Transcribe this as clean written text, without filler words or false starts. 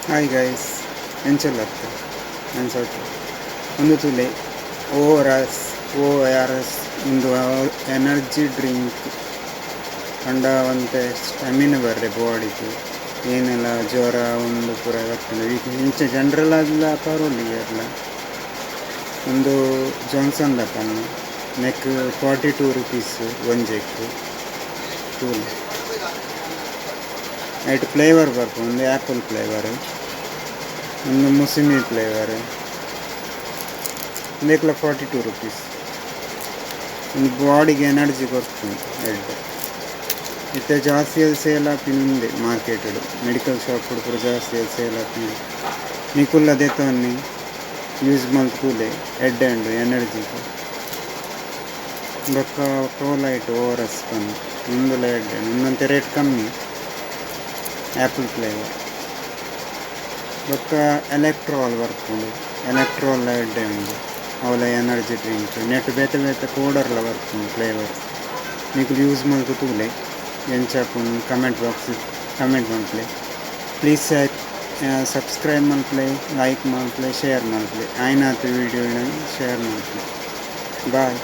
Hi guys, ಎಂಚಲ್ಲತ್ತ ಅನ್ಸೋತು ಒಂದು ತುಲೆ ORS ಒಂದು energy drink ಪಂಡ ಒಂತೆ ಸ್ಟೆಮಿನ ಬರ್ರೆ ಬಾಡಿಗೆ ಏನೆಲ್ಲ ಜ್ವರ ಒಂದು ಪೂರ ಬರ್ತದೆ ಇಂಚೆ ಜನರಲ್ ಆದಿಲ್ಲ ಪರವಲಿಗೆ ಎಲ್ಲ ಒಂದು ಜಾನ್ಸನ್ ದಪ್ಪನ್ನು ನೆಕ್ 42 rupees ಒಂಜೆಕ್ ತೂಲ್ ಐಟ್ ಫ್ಲೇವರ್ ಬರ್ಪು ಒಂದು ಆ್ಯಪಲ್ ಫ್ಲೇವರ್ ಒಂದು ಮುಸಿಮಿ ಫ್ಲೇವರ್ ಒಂದೇಕ್ಲ 42 rupees ಒಂದು ಬಾಡಿಗೆ ಎನರ್ಜಿ ಕೊಡ್ತೀನಿ ಎಡ್ಡೆ ಇತ್ತೆ ಜಾಸ್ತಿ ಸೇಲ್ ಆಪಿನಿಂದೆ ಮಾರ್ಕೆಟಡು ಮೆಡಿಕಲ್ ಶಾಪ್ ಕೂಡ ಜಾಸ್ತಿ ಸೇಲ್ ಆಪಿನಿ ನಿಕುಲ್ಲ ದೆತೊನ್ನಿ ಯೂಸ್ ಮಲ್ತೂಲೆ ಎಡ್ಡೆ ಉಂಡು ಎನರ್ಜಿಗೆ ಬೊಕ್ಕ ಪ್ರೋಲೈಟ್ ORS ಪಂದು ಒಂದುಲ ಎಡ್ಡೆ ಒಂದಂತೆ ರೇಟ್ ಕಮ್ಮಿ ಆ್ಯಪಲ್ ಫ್ಲೇವರ್ ಬೊಕ್ಕ ಎಲೆಕ್ಟ್ರಾಲ್ ಬರ್ಪುಂಡು ಎಲೆಕ್ಟ್ರಾಲ್ ಎಡ್ಡೆ ಉಂಡು ಅವಲ ಎನರ್ಜಿ ಡ್ರಿಂಕ್ ನೆಟ್ ಬೇತೆ ಬೇತೆ ಪೌಡರ್ಲ ಬರ್ಪುಂಡು ಫ್ಲೇವರ್ ನಿಕುಲು ಯೂಸ್ ಮಲ್ತು ತೂಲೆ ಎಂಚಾಪುಂಡು ಕಮೆಂಟ್ ಬಾಕ್ಸ್ ಕಮೆಂಟ್ ಮಲ್ಪಲೆ ಪ್ಲೀಸ್ ಸಬ್ಸ್ಕ್ರೈಬ್ ಮಲ್ಪಲೆ ಲೈಕ್ ಮಲ್ಪಲೆ ಶೇರ್ ಮಲ್ಪಲೆ ಆಯ್ನಾತು ವೀಡಿಯೋನ ಶೇರ್ ಮಲ್ಪಲೆ ಬಾಯ್.